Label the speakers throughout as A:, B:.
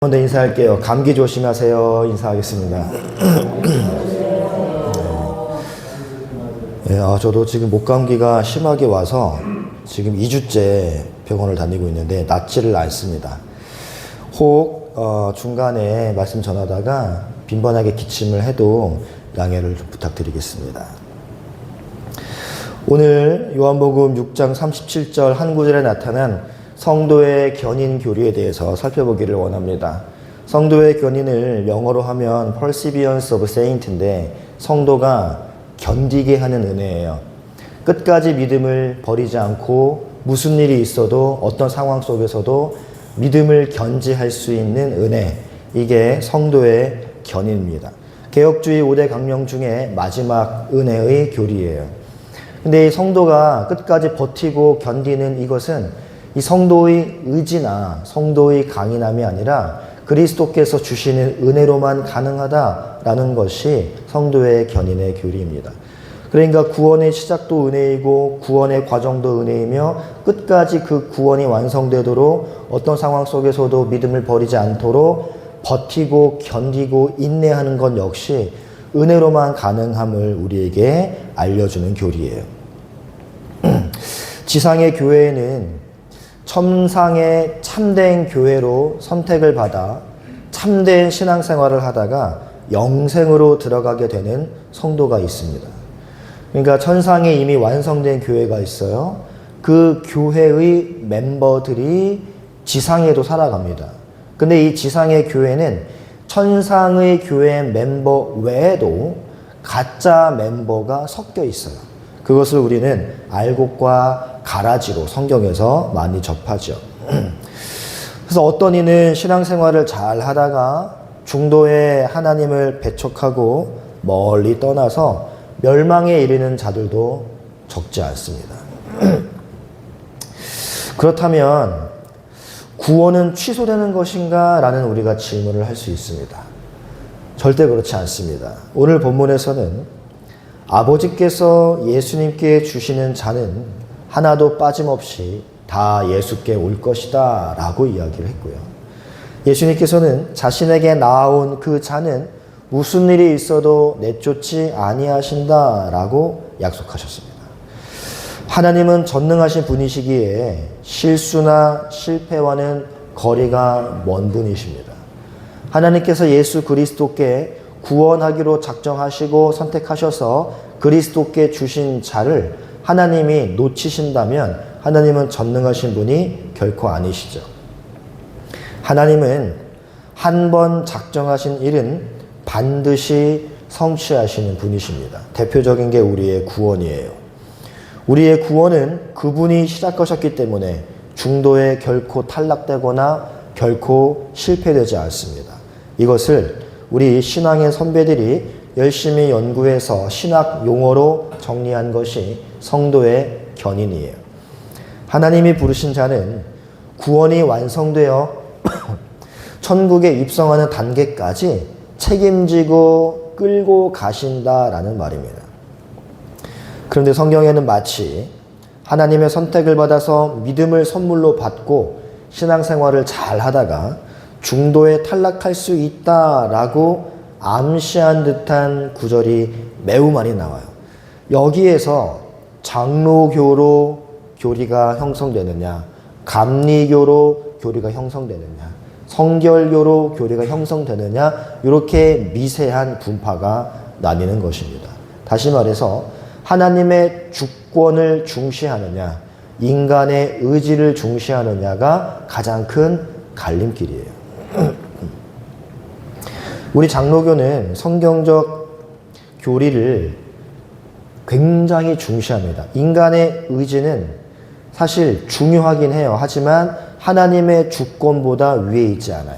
A: 먼저 인사할게요. 감기 조심하세요. 인사하겠습니다. 저도 지금 목감기가 심하게 와서 지금 2주째 병원을 다니고 있는데 낫지를 않습니다. 혹 중간에 말씀 전하다가 빈번하게 기침을 해도 양해를 좀 부탁드리겠습니다. 오늘 요한복음 6장 37절 한 구절에 나타난 성도의 견인 교리에 대해서 살펴보기를 원합니다. 성도의 견인을 영어로 하면 Perseverance of Saint인데 성도가 견디게 하는 은혜예요. 끝까지 믿음을 버리지 않고 무슨 일이 있어도 어떤 상황 속에서도 믿음을 견지할 수 있는 은혜, 이게 성도의 견인입니다. 개혁주의 5대 강령 중에 마지막 은혜의 교리예요. 근데 이 성도가 끝까지 버티고 견디는 이것은 이 성도의 의지나 성도의 강인함이 아니라 그리스도께서 주시는 은혜로만 가능하다라는 것이 성도의 견인의 교리입니다. 그러니까 구원의 시작도 은혜이고 구원의 과정도 은혜이며 끝까지 그 구원이 완성되도록 어떤 상황 속에서도 믿음을 버리지 않도록 버티고 견디고 인내하는 것 역시 은혜로만 가능함을 우리에게 알려주는 교리예요. 지상의 교회에는 천상의 참된 교회로 선택을 받아 참된 신앙생활을 하다가 영생으로 들어가게 되는 성도가 있습니다. 그러니까 천상에 이미 완성된 교회가 있어요. 그 교회의 멤버들이 지상에도 살아갑니다. 근데 이 지상의 교회는 천상의 교회 멤버 외에도 가짜 멤버가 섞여 있어요. 그것을 우리는 알곡과 가라지로 성경에서 많이 접하죠. 그래서 어떤 이는 신앙생활을 잘 하다가 중도에 하나님을 배척하고 멀리 떠나서 멸망에 이르는 자들도 적지 않습니다. 그렇다면 구원은 취소되는 것인가? 라는 우리가 질문을 할 수 있습니다. 절대 그렇지 않습니다. 오늘 본문에서는 아버지께서 예수님께 주시는 자는 하나도 빠짐없이 다 예수께 올 것이다 라고 이야기를 했고요. 예수님께서는 자신에게 나아온 그 자는 무슨 일이 있어도 내쫓지 아니하신다 라고 약속하셨습니다. 하나님은 전능하신 분이시기에 실수나 실패와는 거리가 먼 분이십니다. 하나님께서 예수 그리스도께 구원하기로 작정하시고 선택하셔서 그리스도께 주신 자를 하나님이 놓치신다면 하나님은 전능하신 분이 결코 아니시죠. 하나님은 한 번 작정하신 일은 반드시 성취하시는 분이십니다. 대표적인 게 우리의 구원이에요. 우리의 구원은 그분이 시작하셨기 때문에 중도에 결코 탈락되거나 결코 실패되지 않습니다. 이것을 우리 신앙의 선배들이 열심히 연구해서 신학 용어로 정리한 것이 성도의 견인이에요. 하나님이 부르신 자는 구원이 완성되어 천국에 입성하는 단계까지 책임지고 끌고 가신다라는 말입니다. 그런데 성경에는 마치 하나님의 선택을 받아서 믿음을 선물로 받고 신앙생활을 잘 하다가 중도에 탈락할 수 있다라고 암시한 듯한 구절이 매우 많이 나와요. 여기에서 장로교로 교리가 형성되느냐, 감리교로 교리가 형성되느냐, 성결교로 교리가 형성되느냐, 이렇게 미세한 분파가 나뉘는 것입니다. 다시 말해서 하나님의 주권을 중시하느냐, 인간의 의지를 중시하느냐가 가장 큰 갈림길이에요. 우리 장로교는 성경적 교리를 굉장히 중시합니다. 인간의 의지는 사실 중요하긴 해요. 하지만 하나님의 주권보다 위에 있지 않아요.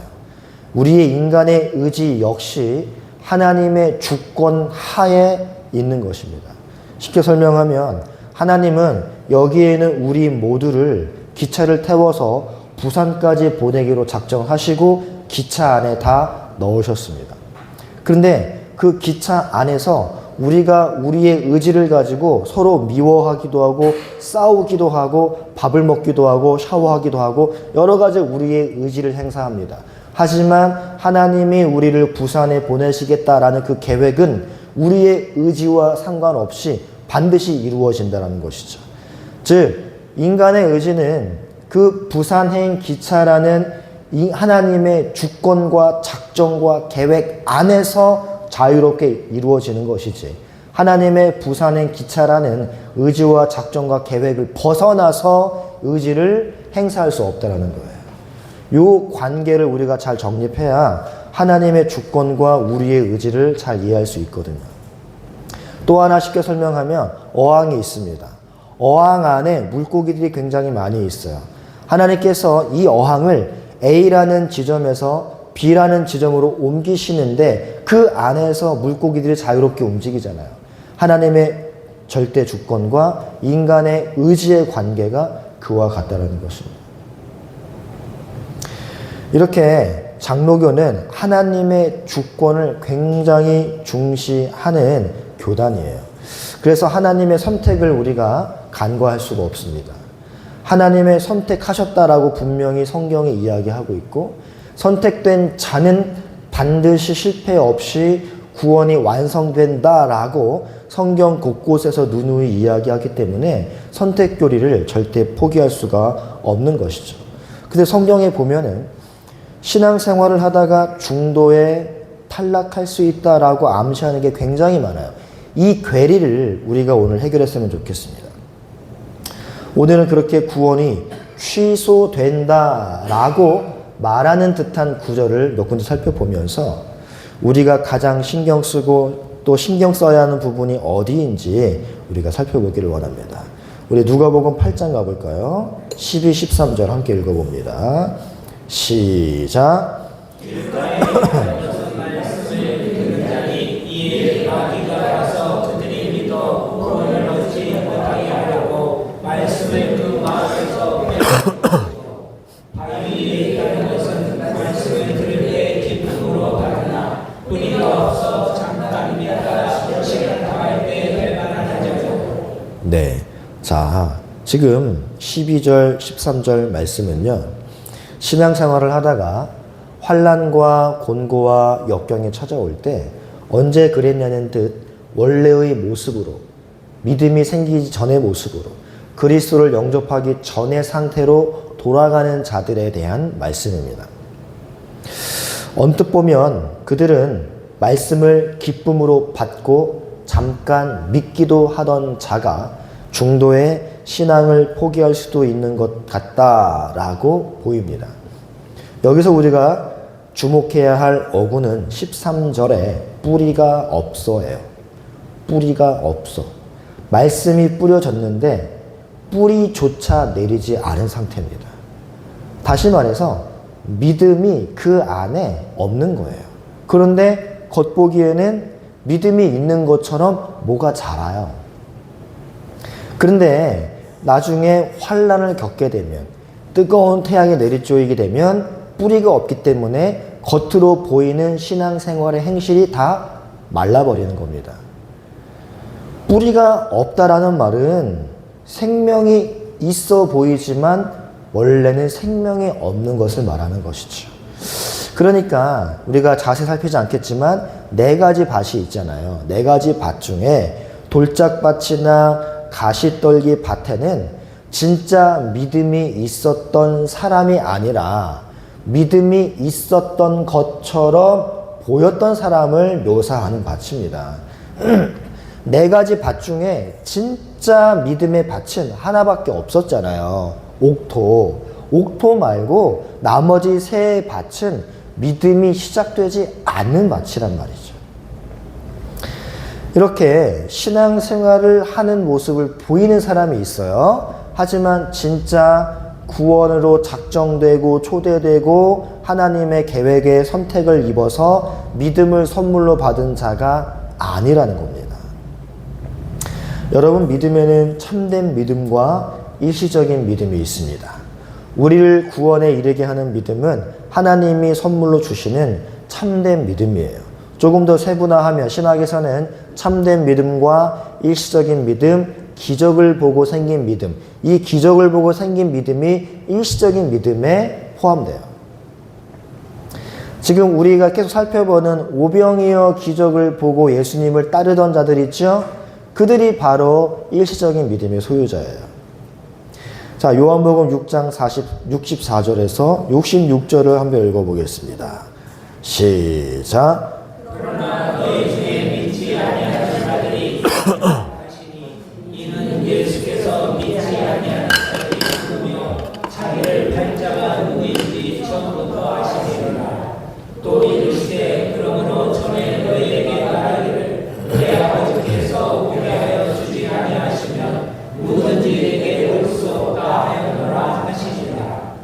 A: 우리의 인간의 의지 역시 하나님의 주권 하에 있는 것입니다. 쉽게 설명하면 하나님은 여기에는 우리 모두를 기차를 태워서 부산까지 보내기로 작정하시고 기차 안에 다 넣으셨습니다. 그런데 그 기차 안에서 우리가 우리의 의지를 가지고 서로 미워하기도 하고 싸우기도 하고 밥을 먹기도 하고 샤워하기도 하고 여러 가지 우리의 의지를 행사합니다. 하지만 하나님이 우리를 부산에 보내시겠다라는 그 계획은 우리의 의지와 상관없이 반드시 이루어진다는 것이죠. 즉 인간의 의지는 그 부산행 기차라는 하나님의 주권과 작정과 계획 안에서 자유롭게 이루어지는 것이지, 하나님의 부산행 기차라는 의지와 작정과 계획을 벗어나서 의지를 행사할 수 없다는 거예요. 이 관계를 우리가 잘 정립해야 하나님의 주권과 우리의 의지를 잘 이해할 수 있거든요. 또 하나 쉽게 설명하면 어항이 있습니다. 어항 안에 물고기들이 굉장히 많이 있어요. 하나님께서 이 어항을 A라는 지점에서 B라는 지점으로 옮기시는데 그 안에서 물고기들이 자유롭게 움직이잖아요. 하나님의 절대 주권과 인간의 의지의 관계가 그와 같다는 것입니다. 이렇게 장로교는 하나님의 주권을 굉장히 중시하는 교단이에요. 그래서 하나님의 선택을 우리가 간과할 수가 없습니다. 하나님의 선택하셨다라고 분명히 성경에 이야기하고 있고, 선택된 자는 반드시 실패 없이 구원이 완성된다라고 성경 곳곳에서 누누이 이야기하기 때문에 선택 교리를 절대 포기할 수가 없는 것이죠. 근데 성경에 보면은 신앙생활을 하다가 중도에 탈락할 수 있다라고 암시하는 게 굉장히 많아요. 이 괴리를 우리가 오늘 해결했으면 좋겠습니다. 오늘은 그렇게 구원이 취소된다라고 말하는 듯한 구절을 몇 군데 살펴보면서 우리가 가장 신경 쓰고 또 신경 써야 하는 부분이 어디인지 우리가 살펴보기를 원합니다. 우리 누가복음 8장 가볼까요? 12, 13절 함께 읽어봅니다. 시작. 네. 자, 지금 12절, 13절 말씀은요, 신앙생활을 하다가 환난과 곤고와 역경이 찾아올 때 언제 그랬냐는 듯 원래의 모습으로, 믿음이 생기기 전의 모습으로, 그리스도를 영접하기 전의 상태로 돌아가는 자들에 대한 말씀입니다. 언뜻 보면 그들은 말씀을 기쁨으로 받고 잠깐 믿기도 하던 자가 중도에 신앙을 포기할 수도 있는 것 같다라고 보입니다. 여기서 우리가 주목해야 할 어구는 13절에 뿌리가 없어예요. 뿌리가 없어. 말씀이 뿌려졌는데 뿌리조차 내리지 않은 상태입니다. 다시 말해서 믿음이 그 안에 없는 거예요. 그런데 겉보기에는 믿음이 있는 것처럼 뭐가 자라요. 그런데 나중에 환난을 겪게 되면, 뜨거운 태양이 내리쬐게 되면 뿌리가 없기 때문에 겉으로 보이는 신앙생활의 행실이 다 말라버리는 겁니다. 뿌리가 없다라는 말은 생명이 있어 보이지만 원래는 생명이 없는 것을 말하는 것이죠. 그러니까 우리가 자세히 살피지 않겠지만 4가지 밭이 있잖아요. 4가지 밭 중에 돌짝밭이나 가시떨기 밭에는 진짜 믿음이 있었던 사람이 아니라 믿음이 있었던 것처럼 보였던 사람을 묘사하는 밭입니다. 4가지 밭 중에 진짜 믿음의 밭은 하나밖에 없었잖아요. 옥토 말고 나머지 3밭은 믿음이 시작되지 않는 밭이란 말이죠. 이렇게 신앙생활을 하는 모습을 보이는 사람이 있어요. 하지만 진짜 구원으로 작정되고 초대되고 하나님의 계획에 선택을 입어서 믿음을 선물로 받은 자가 아니라는 겁니다. 여러분, 믿음에는 참된 믿음과 일시적인 믿음이 있습니다. 우리를 구원에 이르게 하는 믿음은 하나님이 선물로 주시는 참된 믿음이에요. 조금 더 세분화하면 신학에서는 참된 믿음과 일시적인 믿음, 기적을 보고 생긴 믿음, 이 기적을 보고 생긴 믿음이 일시적인 믿음에 포함돼요. 지금 우리가 계속 살펴보는 오병이어 기적을 보고 예수님을 따르던 자들 있죠? 그들이 바로 일시적인 믿음의 소유자예요. 자, 요한복음 6장 64절에서 66절을 한번 읽어보겠습니다. 시작.
B: 그러나 너희 중에 믿지 아니하는 자들이 하시니 이는 예수께서 믿지 아니하는 자들이 있으며 자기를 팔자가 누구인지 처음부터 아시니라. 또 이르시되 그러므로 전에 너희에게 말하기를 내 아버지께서 오게 하여 주지 아니하시면 누구든지 내게 올 수 없다 하였노라 하시니라.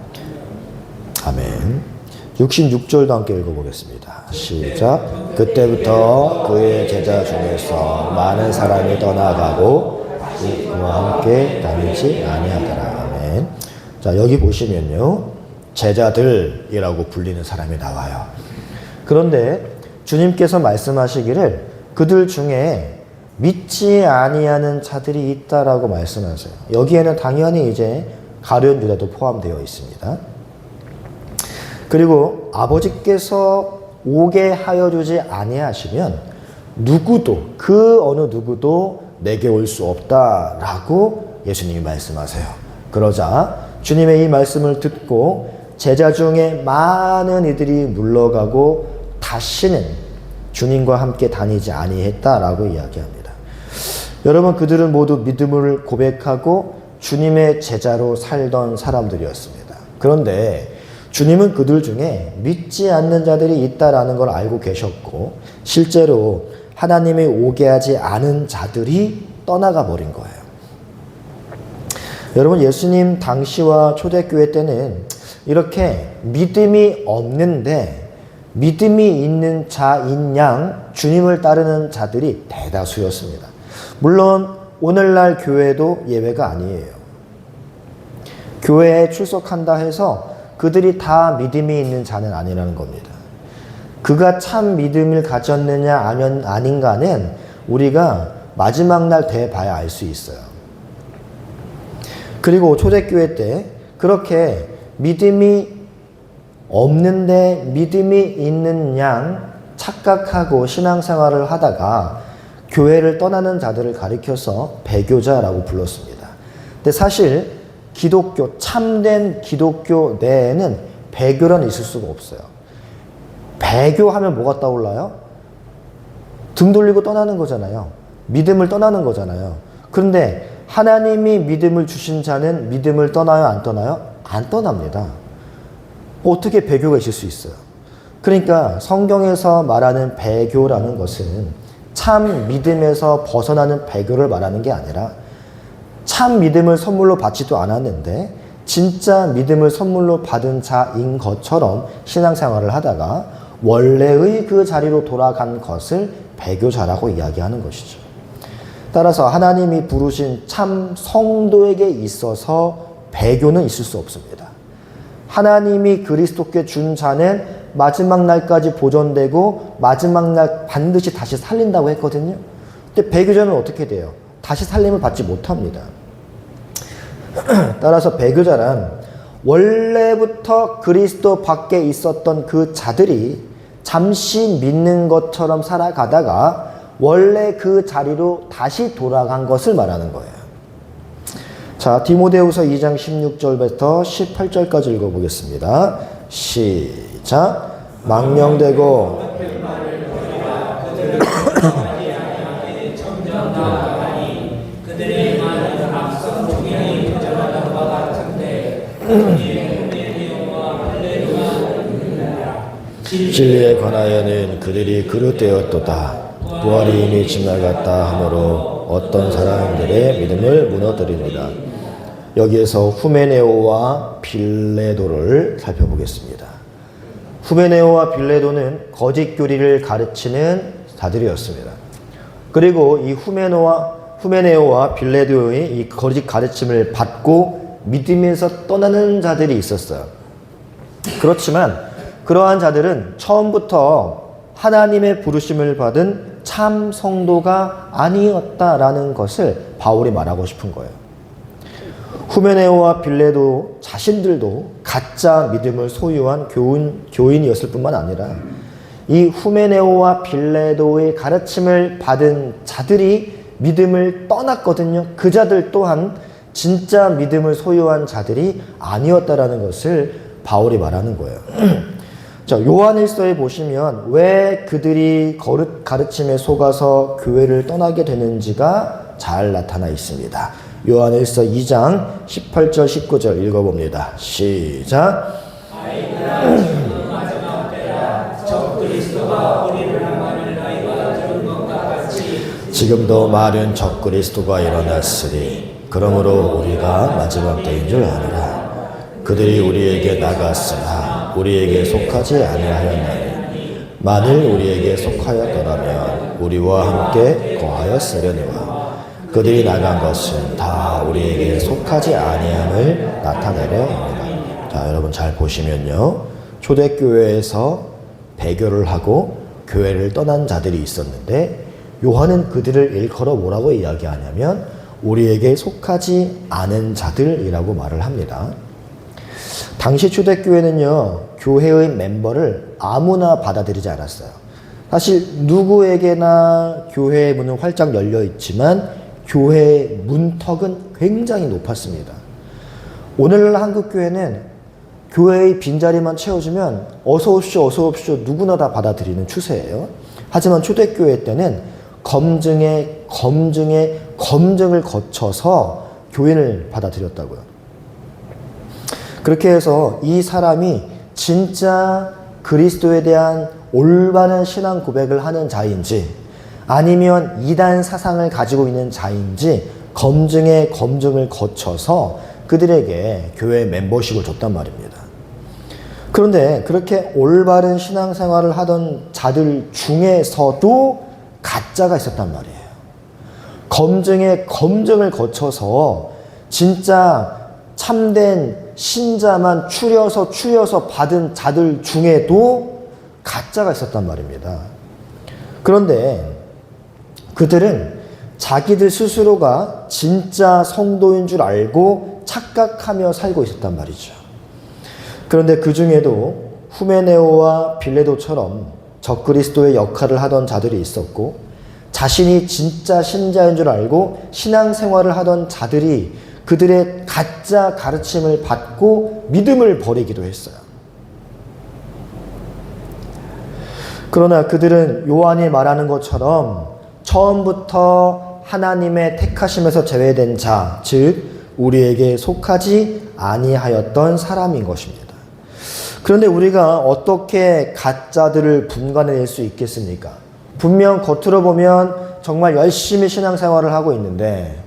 A: 아멘. 66절도 함께 읽어보겠습니다. 시작. 그때부터 그의 제자 중에서 많은 사람이 떠나가고 그와 함께 다니지 아니하더라. 아멘. 자, 여기 보시면요, 제자들이라고 불리는 사람이 나와요. 그런데 주님께서 말씀하시기를 그들 중에 믿지 아니하는 자들이 있다라고 말씀하세요. 여기에는 당연히 이제 가룟 유다도 포함되어 있습니다. 그리고 아버지께서 오게 하여 주지 아니하시면 누구도, 그 어느 누구도 내게 올 수 없다라고 예수님이 말씀하세요. 그러자 주님의 이 말씀을 듣고 제자 중에 많은 이들이 물러가고 다시는 주님과 함께 다니지 아니했다라고 이야기합니다. 여러분, 그들은 모두 믿음을 고백하고 주님의 제자로 살던 사람들이었습니다. 그런데 주님은 그들 중에 믿지 않는 자들이 있다라는 걸 알고 계셨고 실제로 하나님이 오게 하지 않은 자들이 떠나가 버린 거예요. 여러분, 예수님 당시와 초대교회 때는 이렇게 믿음이 없는데 믿음이 있는 자인 양 주님을 따르는 자들이 대다수였습니다. 물론 오늘날 교회도 예외가 아니에요. 교회에 출석한다 해서 그들이 다 믿음이 있는 자는 아니라는 겁니다. 그가 참 믿음을 가졌느냐 아닌가는 우리가 마지막 날 돼 봐야 알 수 있어요. 그리고 초대교회 때 그렇게 믿음이 없는데 믿음이 있는 양 착각하고 신앙생활을 하다가 교회를 떠나는 자들을 가리켜서 배교자라고 불렀습니다. 근데 사실 기독교, 참된 기독교 내에는 배교란 있을 수가 없어요. 배교하면 뭐가 떠올라요? 등 돌리고 떠나는 거잖아요. 믿음을 떠나는 거잖아요. 그런데 하나님이 믿음을 주신 자는 믿음을 떠나요, 안 떠나요? 안 떠납니다. 어떻게 배교가 있을 수 있어요? 그러니까 성경에서 말하는 배교라는 것은 참 믿음에서 벗어나는 배교를 말하는 게 아니라 참 믿음을 선물로 받지도 않았는데 진짜 믿음을 선물로 받은 자인 것처럼 신앙생활을 하다가 원래의 그 자리로 돌아간 것을 배교자라고 이야기하는 것이죠. 따라서 하나님이 부르신 참 성도에게 있어서 배교는 있을 수 없습니다. 하나님이 그리스도께 준 자는 마지막 날까지 보존되고 마지막 날 반드시 다시 살린다고 했거든요. 근데 배교자는 어떻게 돼요? 다시 살림을 받지 못합니다. 따라서 배교자란 원래부터 그리스도 밖에 있었던 그 자들이 잠시 믿는 것처럼 살아가다가 원래 그 자리로 다시 돌아간 것을 말하는 거예요. 자, 디모데후서 2장 16절부터 18절까지 읽어보겠습니다. 시작. 망명되고 진리에 관하여는 그들이 그릇되었도다. 부활이 이미 지나갔다 하므로 어떤 사람들의 믿음을 무너뜨립니다. 여기에서 후메네오와 빌레도를 살펴보겠습니다. 후메네오와 빌레도는 거짓 교리를 가르치는 자들이었습니다. 그리고 이 후메네오와 빌레도의 이 거짓 가르침을 받고 믿음에서 떠나는 자들이 있었어요. 그렇지만 그러한 자들은 처음부터 하나님의 부르심을 받은 참 성도가 아니었다라는 것을 바울이 말하고 싶은 거예요. 후메네오와 빌레도 자신들도 가짜 믿음을 소유한 교인이었을 뿐만 아니라 이 후메네오와 빌레도의 가르침을 받은 자들이 믿음을 떠났거든요. 그 자들 또한 진짜 믿음을 소유한 자들이 아니었다라는 것을 바울이 말하는 거예요. 자, 요한일서에 보시면 왜 그들이 가르침에 속아서 교회를 떠나게 되는지가 잘 나타나 있습니다. 요한일서 2장 18절 19절 읽어봅니다. 시작.
B: 아이들아, 지금 마지막 때라 적 그리스도가 우리를 향하는 나이가 들은 것과 같이
A: 지금도 많은 적 그리스도가 일어났으니 그러므로 우리가 마지막 때인 줄 아노라. 그들이 우리에게 나갔으나 우리에게 속하지 아니하였나니 만일 우리에게 속하였더라면 우리와 함께 거하였으려니와 그들이 나간 것은 다 우리에게 속하지 아니함을 나타내려 합니다. 자, 여러분 잘 보시면요. 초대교회에서 배교를 하고 교회를 떠난 자들이 있었는데 요한은 그들을 일컬어 뭐라고 이야기하냐면 우리에게 속하지 않은 자들이라고 말을 합니다. 당시 초대교회는요, 교회의 멤버를 아무나 받아들이지 않았어요. 사실 누구에게나 교회의 문은 활짝 열려 있지만 교회의 문턱은 굉장히 높았습니다. 오늘날 한국교회는 교회의 빈자리만 채워주면 어서 오십시오, 어서 오십시오 누구나 다 받아들이는 추세예요. 하지만 초대교회 때는 검증을 거쳐서 교인을 받아들였다고요. 그렇게 해서 이 사람이 진짜 그리스도에 대한 올바른 신앙 고백을 하는 자인지 아니면 이단 사상을 가지고 있는 자인지 검증을 거쳐서 그들에게 교회 멤버십을 줬단 말입니다. 그런데 그렇게 올바른 신앙생활을 하던 자들 중에서도 가짜가 있었단 말이에요. 검증을 거쳐서 진짜 참된 신자만 추려서 받은 자들 중에도 가짜가 있었단 말입니다. 그런데 그들은 자기들 스스로가 진짜 성도인 줄 알고 착각하며 살고 있었단 말이죠. 그런데 그 중에도 후메네오와 빌레도처럼 적그리스도의 역할을 하던 자들이 있었고 자신이 진짜 신자인 줄 알고 신앙생활을 하던 자들이 그들의 가짜 가르침을 받고 믿음을 버리기도 했어요. 그러나 그들은 요한이 말하는 것처럼 처음부터 하나님의 택하심에서 제외된 자, 즉 우리에게 속하지 아니하였던 사람인 것입니다. 그런데 우리가 어떻게 가짜들을 분간해낼 수 있겠습니까? 분명 겉으로 보면 정말 열심히 신앙생활을 하고 있는데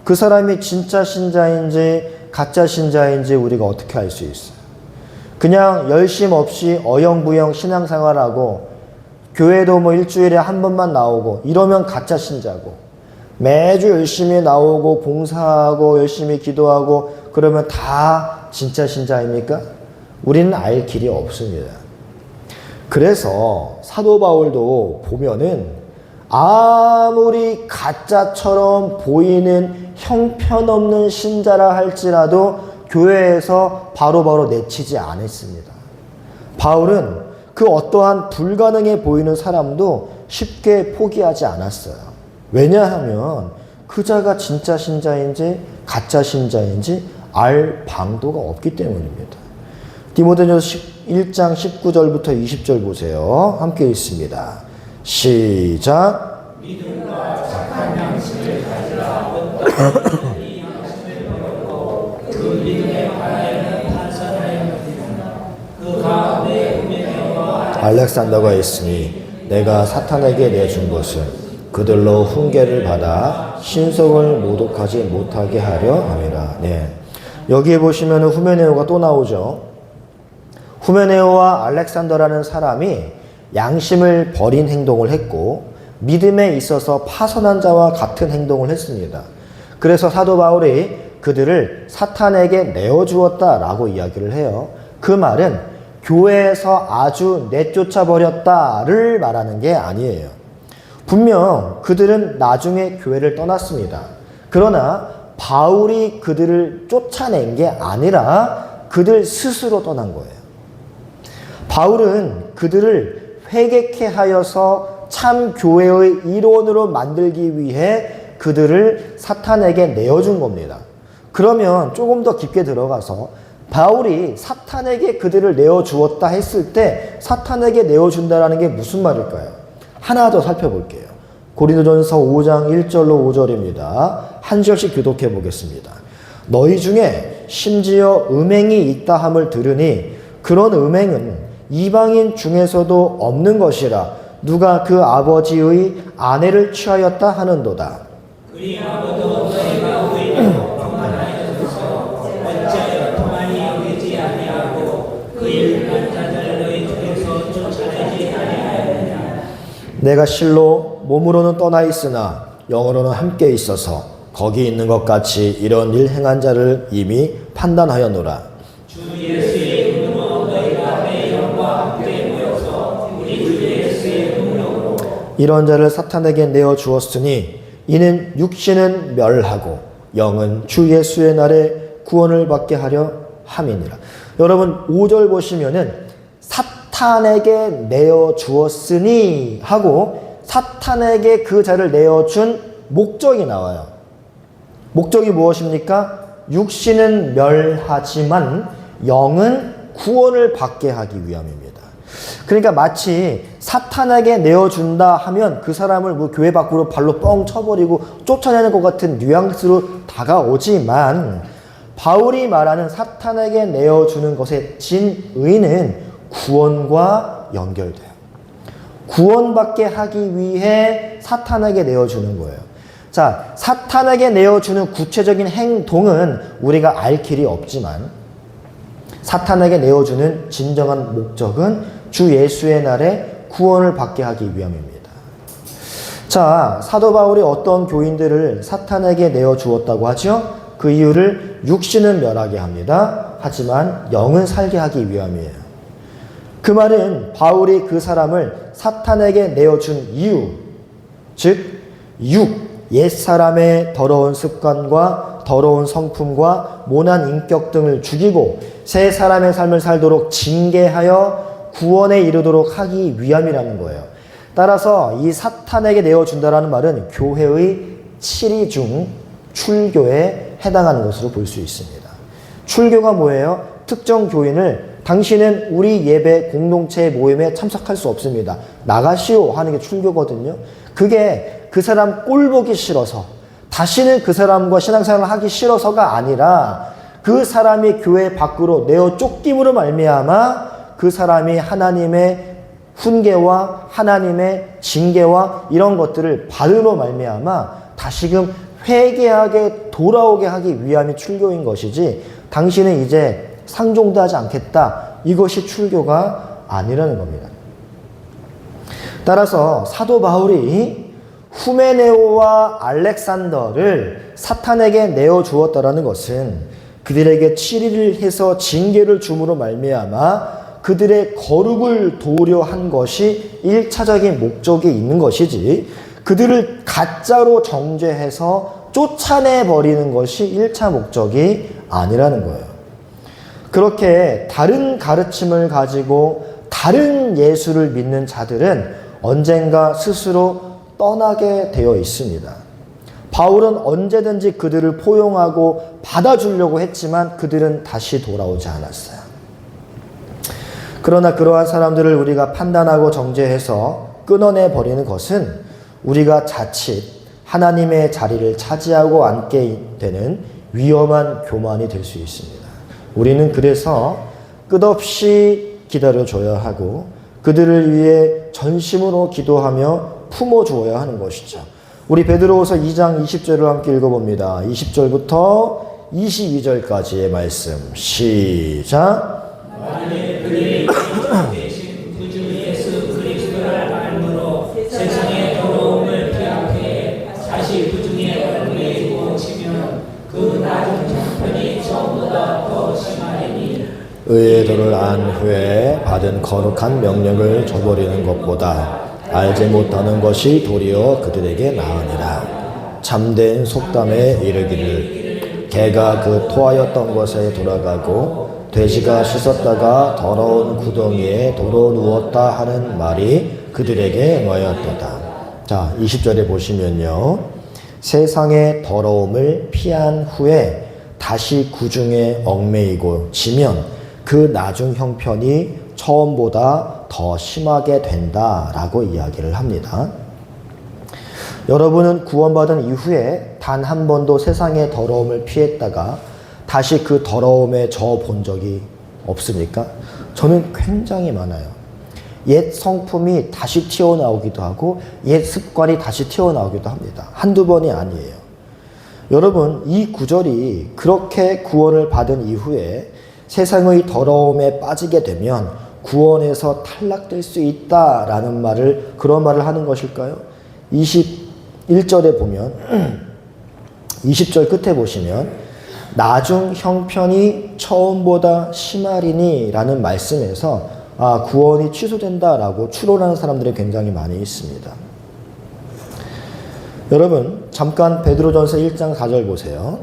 A: 그 사람이 진짜 신자인지 가짜 신자인지 우리가 어떻게 알 수 있어요? 그냥 열심 없이 어영부영 신앙생활하고 교회도 뭐 일주일에 한 번만 나오고 이러면 가짜 신자고 매주 열심히 나오고 봉사하고 열심히 기도하고 그러면 다 진짜 신자입니까? 우리는 알 길이 없습니다. 그래서 사도 바울도 보면은 아무리 가짜처럼 보이는 형편없는 신자라 할지라도 교회에서 바로바로 내치지 않았습니다. 바울은 그 어떠한 불가능해 보이는 사람도 쉽게 포기하지 않았어요. 왜냐하면 그자가 진짜 신자인지 가짜 신자인지 알 방도가 없기 때문입니다. 디모데전서 1장 19절부터 20절 보세요. 함께 읽습니다. 시작.
B: 믿음과 착한 양심을 가지라 어떤 이 양심을 버렸고 그 믿음에 관하여는 반선하였느니라. 그 가운데 후메네오와
A: 알렉산더가 있으니 내가 사탄에게 내준 것은 그들로 훈계를 받아 신성을 모독하지 못하게 하려 함이라. 네. 여기에 보시면 후메네오가 또 나오죠. 후메네오와 알렉산더라는 사람이 양심을 버린 행동을 했고 믿음에 있어서 파선한 자와 같은 행동을 했습니다. 그래서 사도 바울이 그들을 사탄에게 내어주었다라고 이야기를 해요. 그 말은 교회에서 아주 내쫓아 버렸다를 말하는 게 아니에요. 분명 그들은 나중에 교회를 떠났습니다. 그러나 바울이 그들을 쫓아낸 게 아니라 그들 스스로 떠난 거예요. 바울은 그들을 회개케 하여서 참 교회의 일원으로 만들기 위해 그들을 사탄에게 내어준 겁니다. 그러면 조금 더 깊게 들어가서 바울이 사탄에게 그들을 내어주었다 했을 때 사탄에게 내어준다라는 게 무슨 말일까요? 하나 더 살펴볼게요. 고린도전서 5장 1절로 5절입니다. 한 절씩 교독해 보겠습니다. 너희 중에 심지어 음행이 있다 함을 들으니 그런 음행은 이방인 중에서도 없는 것이라 누가 그 아버지의 아내를 취하였다 하는도다.
B: 그리하고도 너희가 오히려 교만하여서 어찌하여 교만이 되지 아니하고 그 일을 자들 너희 중에서 쫓아내지 아니하였느냐.
A: 내가 실로 몸으로는 떠나 있으나 영으로는 함께 있어서 거기 있는 것 같이 이런 일 행한 자를 이미 판단하였노라.
B: 주 예수의 이름으로 너희가 내 영과 함께 모여서 우리 주 예수의 능력으로
A: 이런 자를 사탄에게 내어 주었으니 이는 육신은 멸하고 영은 주 예수의 날에 구원을 받게 하려 함이니라. 여러분 5절 보시면은 사탄에게 내어 주었으니 하고 사탄에게 그 자를 내어준 목적이 나와요. 목적이 무엇입니까? 육신은 멸하지만 영은 구원을 받게 하기 위함입니다. 그러니까 마치 사탄에게 내어준다 하면 그 사람을 뭐 교회 밖으로 발로 뻥 쳐버리고 쫓아내는 것 같은 뉘앙스로 다가오지만 바울이 말하는 사탄에게 내어주는 것의 진의는 구원과 연결돼요. 구원받게 하기 위해 사탄에게 내어주는 거예요. 자, 사탄에게 내어주는 구체적인 행동은 우리가 알 길이 없지만 사탄에게 내어주는 진정한 목적은 주 예수의 날에 구원을 받게 하기 위함입니다. 자, 사도 바울이 어떤 교인들을 사탄에게 내어주었다고 하죠? 그 이유를 육신은 멸하게 합니다. 하지만 영은 살게 하기 위함이에요. 그 말은 바울이 그 사람을 사탄에게 내어준 이유, 즉 옛사람의 더러운 습관과 더러운 성품과 모난 인격 등을 죽이고 새 사람의 삶을 살도록 징계하여 구원에 이르도록 하기 위함이라는 거예요. 따라서 이 사탄에게 내어준다라는 말은 교회의 7위 중 출교에 해당하는 것으로 볼 수 있습니다. 출교가 뭐예요? 특정 교인을 당신은 우리 예배 공동체 모임에 참석할 수 없습니다. 나가시오 하는 게 출교거든요. 그게 그 사람 꼴 보기 싫어서 다시는 그 사람과 신앙생활을 하기 싫어서가 아니라 그 사람이 교회 밖으로 내어 쫓김으로 말미암아 그 사람이 하나님의 훈계와 하나님의 징계와 이런 것들을 받음으로 말미암아 다시금 회개하게 돌아오게 하기 위함이 출교인 것이지 당신은 이제 상종도 하지 않겠다. 이것이 출교가 아니라는 겁니다. 따라서 사도 바울이 후메네오와 알렉산더를 사탄에게 내어주었다라는 것은 그들에게 치리를 해서 징계를 줌으로 말미암아 그들의 거룩을 도려한 것이 1차적인 목적이 있는 것이지 그들을 가짜로 정죄해서 쫓아내버리는 것이 1차 목적이 아니라는 거예요. 그렇게 다른 가르침을 가지고 다른 예수를 믿는 자들은 언젠가 스스로 떠나게 되어 있습니다. 바울은 언제든지 그들을 포용하고 받아주려고 했지만 그들은 다시 돌아오지 않았어요. 그러나 그러한 사람들을 우리가 판단하고 정죄해서 끊어내 버리는 것은 우리가 자칫 하나님의 자리를 차지하고 앉게 되는 위험한 교만이 될 수 있습니다. 우리는 그래서 끝없이 기다려줘야 하고 그들을 위해 전심으로 기도하며 품어주어야 하는 것이죠. 우리 베드로후서 2장 20절을 함께 읽어봅니다. 20절부터 22절까지의 말씀 시작.
B: 만일 그들이 되신 구주 예수 그리스도를 알므로 세상의 더러움을 피하게 다시 그 중에 얼굴에 부어치면 그 낮은 형편이 처음보다 더 심하리니
A: 의의 도를 안 후에 받은 거룩한 명령을 저버리는 것보다 알지 못하는 것이 도리어 그들에게 나으니라. 참된 속담에 이르기를 개가 그 토하였던 곳에 돌아가고 돼지가 씻었다가 더러운 구덩이에 도로 누웠다 하는 말이 그들에게 응하였도다. 자, 20절에 보시면요. 세상의 더러움을 피한 후에 다시 구중에 얽매이고 지면 그 나중 형편이 처음보다 더 심하게 된다라고 이야기를 합니다. 여러분은 구원받은 이후에 단 한 번도 세상의 더러움을 피했다가 다시 그 더러움에 져 본 적이 없습니까? 저는 굉장히 많아요. 옛 성품이 다시 튀어나오기도 하고 옛 습관이 다시 튀어나오기도 합니다. 한두 번이 아니에요. 여러분, 이 구절이 그렇게 구원을 받은 이후에 세상의 더러움에 빠지게 되면 구원에서 탈락될 수 있다라는 말을, 그런 말을 하는 것일까요? 21절에 보면 20절 끝에 보시면 나중 형편이 처음보다 심하리니 라는 말씀에서 구원이 취소된다라고 추론하는 사람들이 굉장히 많이 있습니다. 여러분, 잠깐 베드로전서 1장 4절 보세요.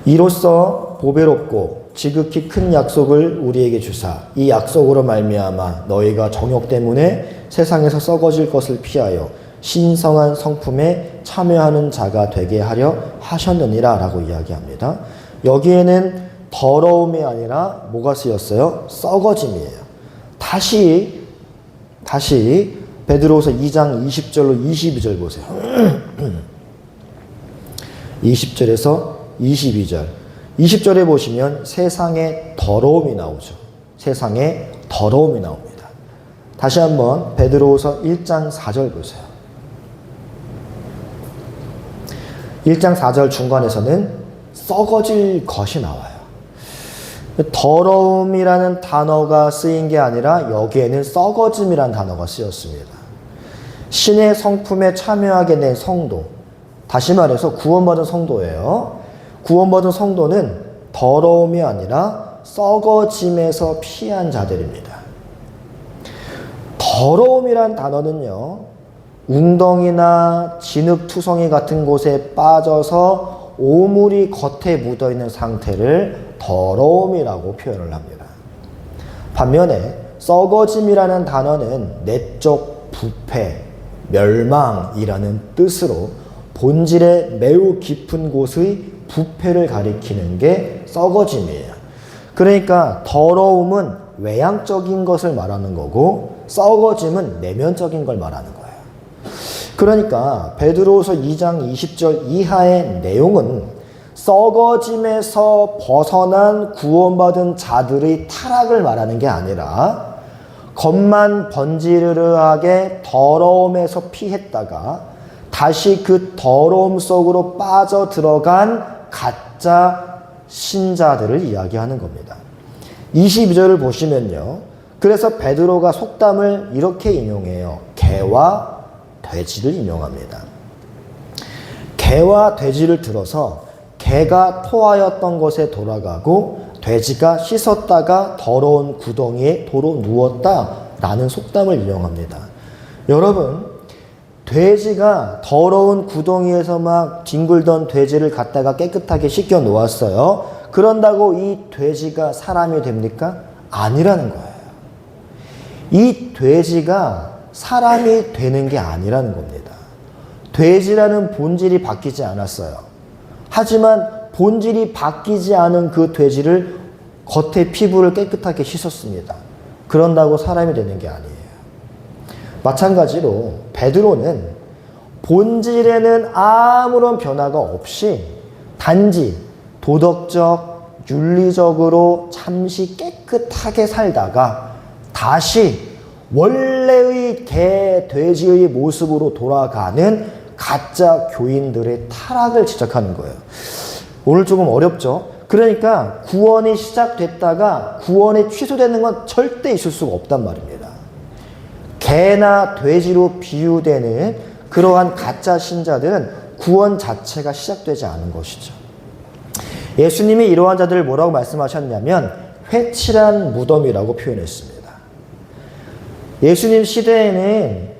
A: 이로써 보배롭고 지극히 큰 약속을 우리에게 주사 이 약속으로 말미암아 너희가 정욕 때문에 세상에서 썩어질 것을 피하여 신성한 성품에 참여하는 자가 되게 하려 하셨느니라 라고 이야기합니다. 여기에는 더러움이 아니라 뭐가 쓰였어요? 썩어짐이에요. 다시 베드로후서 2장 20절로 22절 보세요. 20절에서 22절. 20절에 보시면 세상에 더러움이 나오죠. 세상에 더러움이 나옵니다. 다시 한번 베드로후서 1장 4절 보세요. 1장 4절 중간에서는 썩어질 것이 나와요. 더러움이라는 단어가 쓰인 게 아니라 여기에는 썩어짐이라는 단어가 쓰였습니다. 신의 성품에 참여하게 된 성도, 다시 말해서 구원받은 성도예요. 구원받은 성도는 더러움이 아니라 썩어짐에서 피한 자들입니다. 더러움이란 단어는요, 웅덩이나 진흙투성이 같은 곳에 빠져서 오물이 겉에 묻어있는 상태를 더러움이라고 표현을 합니다. 반면에 썩어짐이라는 단어는 내적 부패, 멸망이라는 뜻으로 본질의 매우 깊은 곳의 부패를 가리키는 게 썩어짐이에요. 그러니까 더러움은 외향적인 것을 말하는 거고 썩어짐은 내면적인 걸 말하는 거예요. 그러니까 베드로후서 2장 20절 이하의 내용은 썩어짐에서 벗어난 구원받은 자들의 타락을 말하는 게 아니라 겉만 번지르르하게 더러움에서 피했다가 다시 그 더러움 속으로 빠져들어간 가짜 신자들을 이야기하는 겁니다. 22절을 보시면요. 그래서 베드로가 속담을 이렇게 인용해요. 개와 돼지를 인용합니다. 개와 돼지를 들어서 개가 토하였던 곳에 돌아가고 돼지가 씻었다가 더러운 구덩이에 도로 누웠다라는 속담을 인용합니다. 여러분, 돼지가 더러운 구덩이에서 막 뒹굴던 돼지를 갖다가 깨끗하게 씻겨 놓았어요. 그런다고 이 돼지가 사람이 됩니까? 아니라는 거예요. 이 돼지가 사람이 되는 게 아니라는 겁니다. 돼지라는 본질이 바뀌지 않았어요. 하지만 본질이 바뀌지 않은 그 돼지를 겉에 피부를 깨끗하게 씻었습니다. 그런다고 사람이 되는 게 아니에요. 마찬가지로 베드로는 본질에는 아무런 변화가 없이 단지 도덕적, 윤리적으로 잠시 깨끗하게 살다가 다시 원래의 개, 돼지의 모습으로 돌아가는 가짜 교인들의 타락을 지적하는 거예요. 오늘 조금 어렵죠? 그러니까 구원이 시작됐다가 구원이 취소되는 건 절대 있을 수가 없단 말입니다. 개나 돼지로 비유되는 그러한 가짜 신자들은 구원 자체가 시작되지 않은 것이죠. 예수님이 이러한 자들을 뭐라고 말씀하셨냐면 회칠한 무덤이라고 표현했습니다. 예수님 시대에는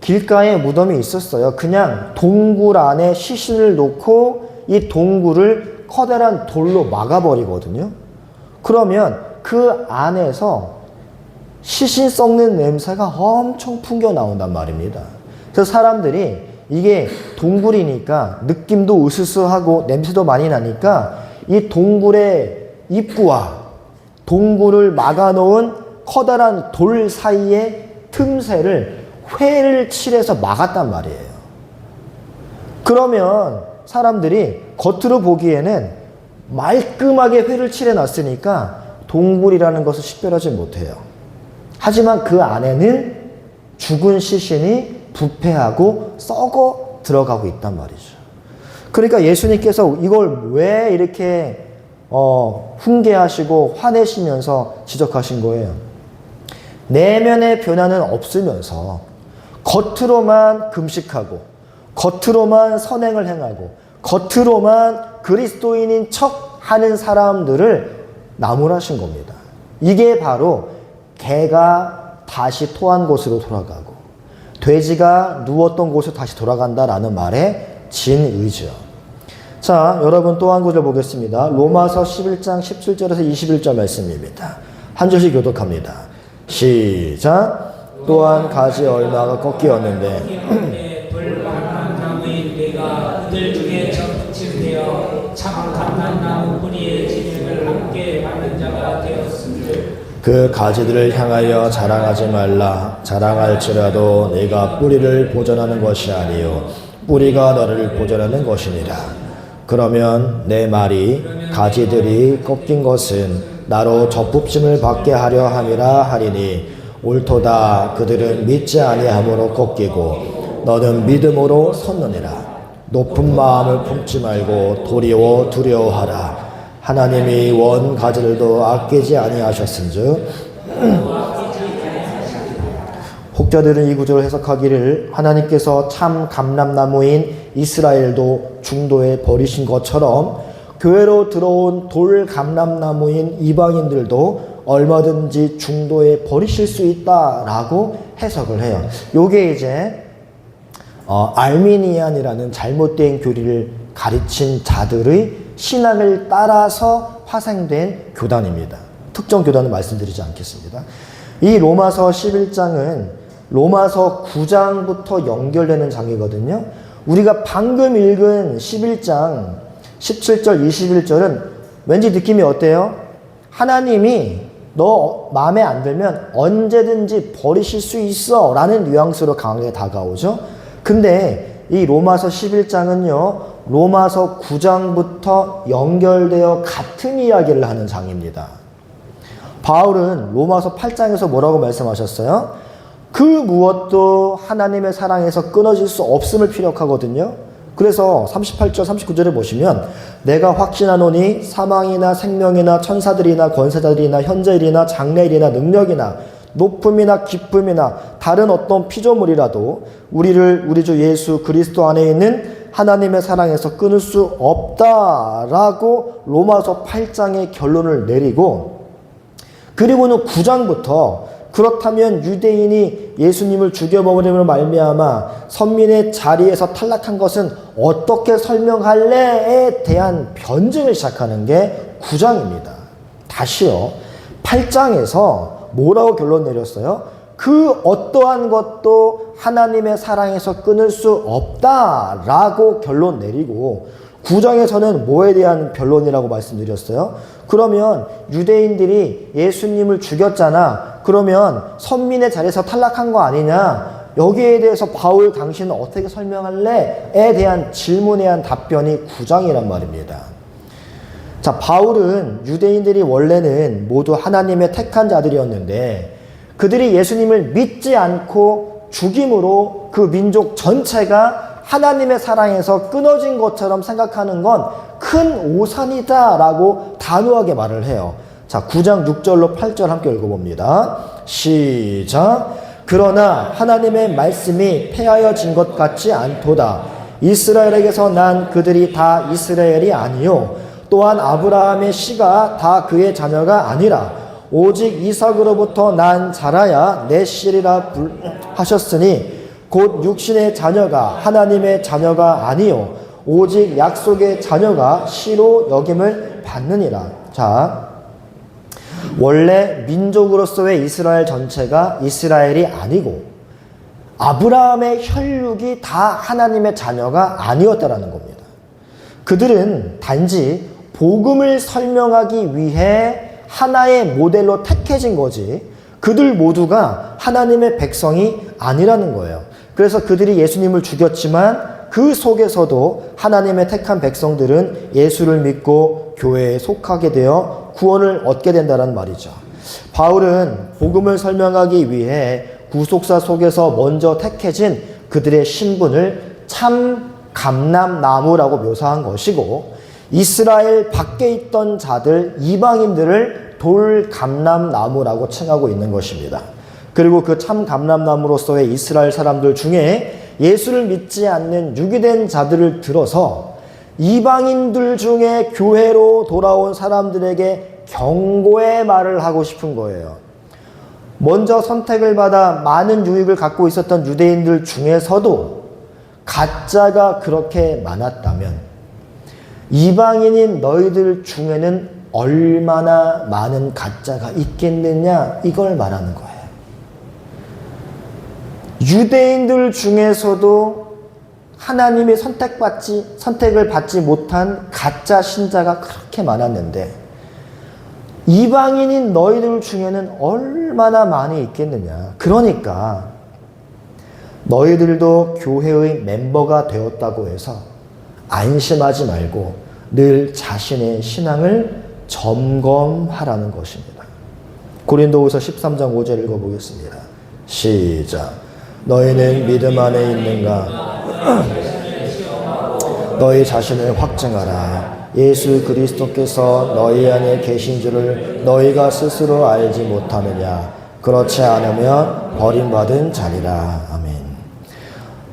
A: 길가에 무덤이 있었어요. 그냥 동굴 안에 시신을 놓고 이 동굴을 커다란 돌로 막아버리거든요. 그러면 그 안에서 시신 썩는 냄새가 엄청 풍겨 나온단 말입니다. 그래서 사람들이 이게 동굴이니까 느낌도 으스스하고 냄새도 많이 나니까 이 동굴의 입구와 동굴을 막아놓은 커다란 돌 사이의 틈새를 회를 칠해서 막았단 말이에요. 그러면 사람들이 겉으로 보기에는 말끔하게 회를 칠해놨으니까 동굴이라는 것을 식별하지 못해요. 하지만 그 안에는 죽은 시신이 부패하고 썩어 들어가고 있단 말이죠. 그러니까 예수님께서 이걸 왜 이렇게 훈계하시고 화내시면서 지적하신 거예요. 내면의 변화는 없으면서 겉으로만 금식하고 겉으로만 선행을 행하고 겉으로만 그리스도인인 척 하는 사람들을 나무라신 겁니다. 이게 바로 개가 다시 토한 곳으로 돌아가고 돼지가 누웠던 곳으로 다시 돌아간다라는 말의 진의죠. 자, 여러분 또 한 구절 보겠습니다. 로마서 11장 17절에서 21절 말씀입니다. 한 절씩 교독합니다. 시작. 또한 가지 얼마가 꺾이었는데
B: 불감람나무인 내가 그들 중에 적침되어 참 감람나무 뿌리의 진액을 함께 받는 자가 되었으므로
A: 그 가지들을 향하여 자랑하지 말라. 자랑할지라도 내가 뿌리를 보존하는 것이 아니요 뿌리가 너를 보존하는 것이니라. 그러면 내 말이 가지들이 꺾인 것은 나로 접붙임을 받게 하려 함이라 하리니 옳도다. 그들은 믿지 아니함으로 꺾이고 너는 믿음으로 섰느니라. 높은 마음을 품지 말고 도리어 두려워하라. 하나님이 원 가지들도 아끼지 아니하셨은즉 혹자들은 이 구절을 해석하기를 하나님께서 참 감람나무인 이스라엘도 중도에 버리신 것처럼 교회로 들어온 돌 감람나무인 이방인들도 얼마든지 중도에 버리실 수 있다라고 해석을 해요. 요게 이제 알미니안이라는 잘못된 교리를 가르친 자들의 신앙을 따라서 파생된 교단입니다. 특정 교단은 말씀드리지 않겠습니다. 이 로마서 11장은 로마서 9장부터 연결되는 장이거든요. 우리가 방금 읽은 11장 17절 21절은 왠지 느낌이 어때요? 하나님이 너 마음에 안 들면 언제든지 버리실 수 있어 라는 뉘앙스로 강하게 다가오죠. 근데 이 로마서 11장은요 로마서 9장부터 연결되어 같은 이야기를 하는 장입니다. 바울은 로마서 8장에서 뭐라고 말씀하셨어요? 그 무엇도 하나님의 사랑에서 끊어질 수 없음을 피력하거든요. 그래서 38절 39절에 보시면 내가 확신하노니 사망이나 생명이나 천사들이나 권세자들이나 현재일이나 장래일이나 능력이나 높음이나 깊음이나 다른 어떤 피조물이라도 우리를 우리 주 예수 그리스도 안에 있는 하나님의 사랑에서 끊을 수 없다라고 로마서 8장의 결론을 내리고 그리고는 9장부터 그렇다면 유대인이 예수님을 죽여버림으로 말미암아 선민의 자리에서 탈락한 것은 어떻게 설명할래에 대한 변증을 시작하는 게 9장입니다. 다시요. 8장에서 뭐라고 결론 내렸어요? 그 어떠한 것도 하나님의 사랑에서 끊을 수 없다라고 결론 내리고 9장에서는 뭐에 대한 변론이라고 말씀드렸어요? 그러면 유대인들이 예수님을 죽였잖아. 그러면 선민의 자리에서 탈락한 거 아니냐? 여기에 대해서 바울 당신은 어떻게 설명할래? 에 대한 질문에 대한 답변이 9장이란 말입니다. 자, 바울은 유대인들이 원래는 모두 하나님의 택한 자들이었는데 그들이 예수님을 믿지 않고 죽임으로 그 민족 전체가 하나님의 사랑에서 끊어진 것처럼 생각하는 건 큰 오산이다 라고 단호하게 말을 해요. 자, 9장 6절로 8절 함께 읽어봅니다. 시작. 그러나 하나님의 말씀이 폐하여진 것 같지 않도다. 이스라엘에게서 난 그들이 다 이스라엘이 아니요 또한 아브라함의 씨가 다 그의 자녀가 아니라 오직 이삭으로부터 난 자라야 내 씨리라 하셨으니 곧 육신의 자녀가 하나님의 자녀가 아니요 오직 약속의 자녀가 씨로 여김을 받느니라. 자, 원래 민족으로서의 이스라엘 전체가 이스라엘이 아니고 아브라함의 혈육이 다 하나님의 자녀가 아니었다라는 겁니다. 그들은 단지 복음을 설명하기 위해 하나의 모델로 택해진 거지 그들 모두가 하나님의 백성이 아니라는 거예요. 그래서 그들이 예수님을 죽였지만 그 속에서도 하나님의 택한 백성들은 예수를 믿고 교회에 속하게 되어 구원을 얻게 된다는 말이죠. 바울은 복음을 설명하기 위해 구속사 속에서 먼저 택해진 그들의 신분을 참 감람나무라고 묘사한 것이고 이스라엘 밖에 있던 자들 이방인들을 돌감람나무라고 칭하고 있는 것입니다. 그리고 그 참 감람나무로서의 이스라엘 사람들 중에 예수를 믿지 않는 유기된 자들을 들어서 이방인들 중에 교회로 돌아온 사람들에게 경고의 말을 하고 싶은 거예요. 먼저 선택을 받아 많은 유익을 갖고 있었던 유대인들 중에서도 가짜가 그렇게 많았다면 이방인인 너희들 중에는 얼마나 많은 가짜가 있겠느냐 이걸 말하는 거예요. 유대인들 중에서도 하나님이 선택을 받지 못한 가짜 신자가 그렇게 많았는데 이방인인 너희들 중에는 얼마나 많이 있겠느냐. 그러니까 너희들도 교회의 멤버가 되었다고 해서 안심하지 말고 늘 자신의 신앙을 점검하라는 것입니다. 고린도후서 13장 5절 읽어보겠습니다. 시작. 너희는 믿음 안에 있는가? 너희 자신을 확증하라. 예수 그리스도께서 너희 안에 계신 줄을 너희가 스스로 알지 못하느냐? 그렇지 않으면 버림받은 자리라. 아멘.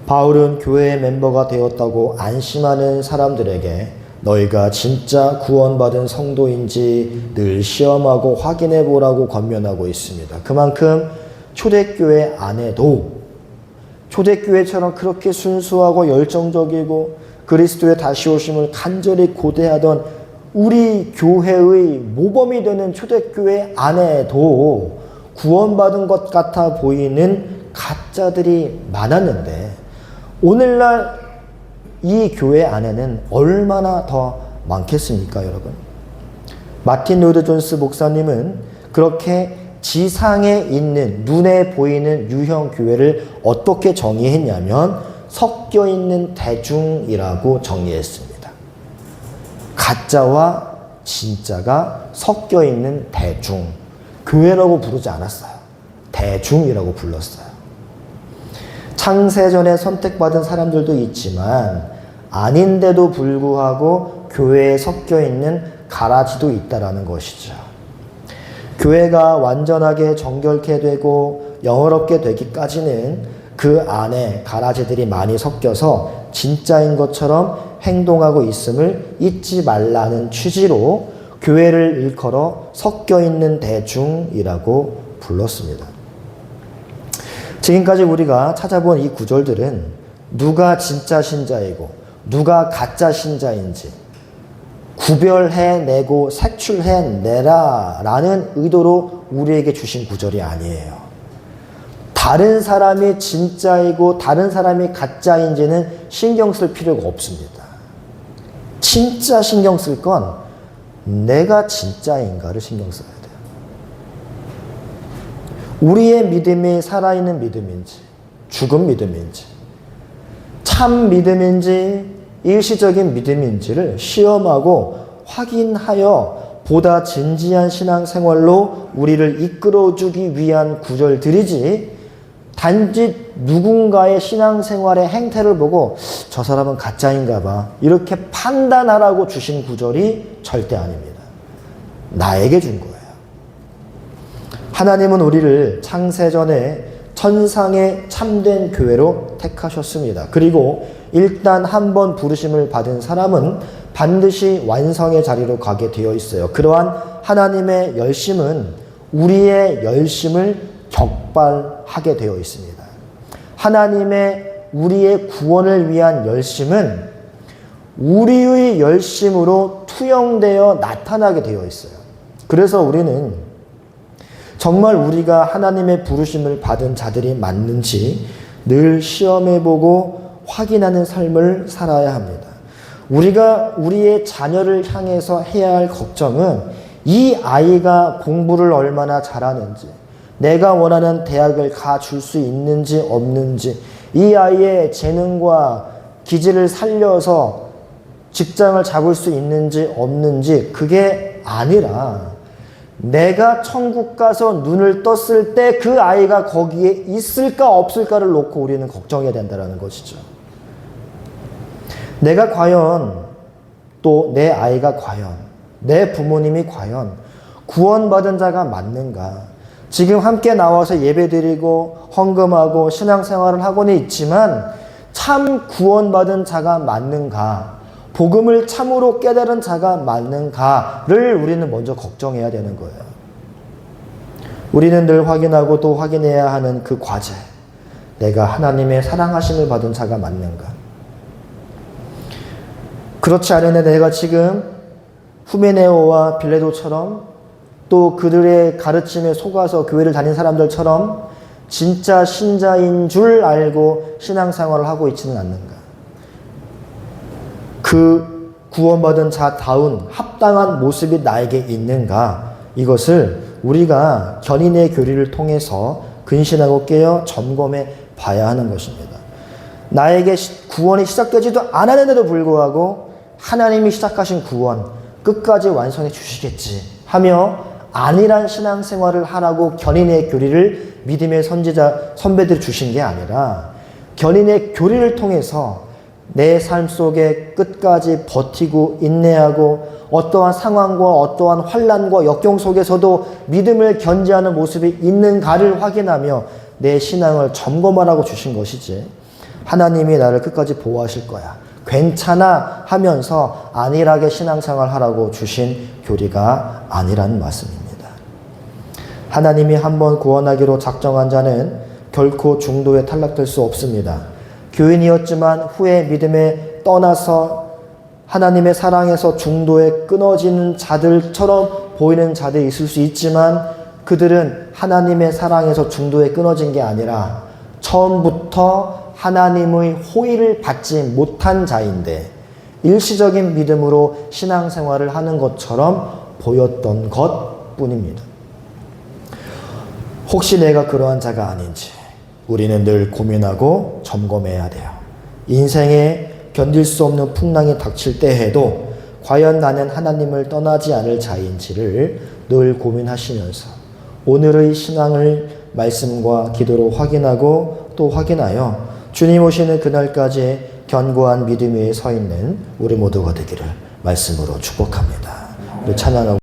A: 바울은 교회의 멤버가 되었다고 안심하는 사람들에게 너희가 진짜 구원받은 성도인지 늘 시험하고 확인해 보라고 권면하고 있습니다. 그만큼 초대교회 안에도 초대교회처럼 그렇게 순수하고 열정적이고 그리스도의 다시 오심을 간절히 고대하던 우리 교회의 모범이 되는 초대교회 안에도 구원받은 것 같아 보이는 가짜들이 많았는데 오늘날 이 교회 안에는 얼마나 더 많겠습니까, 여러분? 마틴 로이드 존스 목사님은 그렇게 지상에 있는 눈에 보이는 유형 교회를 어떻게 정의했냐면 섞여 있는 대중이라고 정의했습니다. 가짜와 진짜가 섞여 있는 대중. 교회라고 부르지 않았어요. 대중이라고 불렀어요. 창세전에 선택받은 사람들도 있지만 아닌데도 불구하고 교회에 섞여 있는 가라지도 있다라는 것이죠. 교회가 완전하게 정결케 되고 영어롭게 되기까지는 그 안에 가라지들이 많이 섞여서 진짜인 것처럼 행동하고 있음을 잊지 말라는 취지로 교회를 일컬어 섞여 있는 대중이라고 불렀습니다. 지금까지 우리가 찾아본 이 구절들은 누가 진짜 신자이고 누가 가짜 신자인지 구별해내고 색출해내라 라는 의도로 우리에게 주신 구절이 아니에요. 다른 사람이 진짜이고 다른 사람이 가짜인지는 신경 쓸 필요가 없습니다. 진짜 신경 쓸 건 내가 진짜인가를 신경 써야 돼요. 우리의 믿음이 살아있는 믿음인지 죽은 믿음인지 참 믿음인지 일시적인 믿음인지를 시험하고 확인하여 보다 진지한 신앙생활로 우리를 이끌어주기 위한 구절들이지 단지 누군가의 신앙생활의 행태를 보고 저 사람은 가짜인가 봐 이렇게 판단하라고 주신 구절이 절대 아닙니다. 나에게 준 거예요. 하나님은 우리를 창세전에 천상의 참된 교회로 택하셨습니다. 그리고 일단 한 번 부르심을 받은 사람은 반드시 완성의 자리로 가게 되어 있어요. 그러한 하나님의 열심은 우리의 열심을 격발하게 되어 있습니다. 하나님의 우리의 구원을 위한 열심은 우리의 열심으로 투영되어 나타나게 되어 있어요. 그래서 우리는 정말 우리가 하나님의 부르심을 받은 자들이 맞는지 늘 시험해보고 확인하는 삶을 살아야 합니다. 우리가 우리의 자녀를 향해서 해야 할 걱정은 이 아이가 공부를 얼마나 잘하는지, 내가 원하는 대학을 가줄 수 있는지 없는지, 이 아이의 재능과 기질을 살려서 직장을 잡을 수 있는지 없는지, 그게 아니라 내가 천국 가서 눈을 떴을 때 그 아이가 거기에 있을까 없을까를 놓고 우리는 걱정해야 된다는 것이죠. 내가 과연, 또 내 아이가 과연, 내 부모님이 과연 구원받은 자가 맞는가? 지금 함께 나와서 예배드리고 헌금하고 신앙생활을 하고는 있지만 참 구원받은 자가 맞는가? 복음을 참으로 깨달은 자가 맞는가를 우리는 먼저 걱정해야 되는 거예요. 우리는 늘 확인하고 또 확인해야 하는 그 과제. 내가 하나님의 사랑하심을 받은 자가 맞는가? 그렇지 않은데 내가 지금 후메네오와 빌레도처럼 또 그들의 가르침에 속아서 교회를 다닌 사람들처럼 진짜 신자인 줄 알고 신앙생활을 하고 있지는 않는가? 그 구원받은 자다운 합당한 모습이 나에게 있는가? 이것을 우리가 견인의 교리를 통해서 근신하고 깨어 점검해 봐야 하는 것입니다. 나에게 구원이 시작되지도 않았는데도 불구하고 하나님이 시작하신 구원 끝까지 완성해 주시겠지 하며 안일한 신앙생활을 하라고 견인의 교리를 믿음의 선배들이 주신 게 아니라 견인의 교리를 통해서 내 삶 속에 끝까지 버티고 인내하고 어떠한 상황과 어떠한 환난과 역경 속에서도 믿음을 견지하는 모습이 있는가를 확인하며 내 신앙을 점검하라고 주신 것이지, 하나님이 나를 끝까지 보호하실 거야, 괜찮아 하면서 안일하게 신앙생활 하라고 주신 교리가 아니라는 말씀입니다. 하나님이 한번 구원하기로 작정한 자는 결코 중도에 탈락될 수 없습니다. 교인이었지만 후에 믿음에 떠나서 하나님의 사랑에서 중도에 끊어지는 자들처럼 보이는 자들이 있을 수 있지만 그들은 하나님의 사랑에서 중도에 끊어진 게 아니라 처음부터 하나님의 호의를 받지 못한 자인데 일시적인 믿음으로 신앙생활을 하는 것처럼 보였던 것 뿐입니다. 혹시 내가 그러한 자가 아닌지 우리는 늘 고민하고 점검해야 돼요. 인생에 견딜 수 없는 풍랑이 닥칠 때에도 과연 나는 하나님을 떠나지 않을 자인지를 늘 고민하시면서 오늘의 신앙을 말씀과 기도로 확인하고 또 확인하여 주님 오시는 그날까지 견고한 믿음 위에 서 있는 우리 모두가 되기를 말씀으로 축복합니다. 우리 찬양하고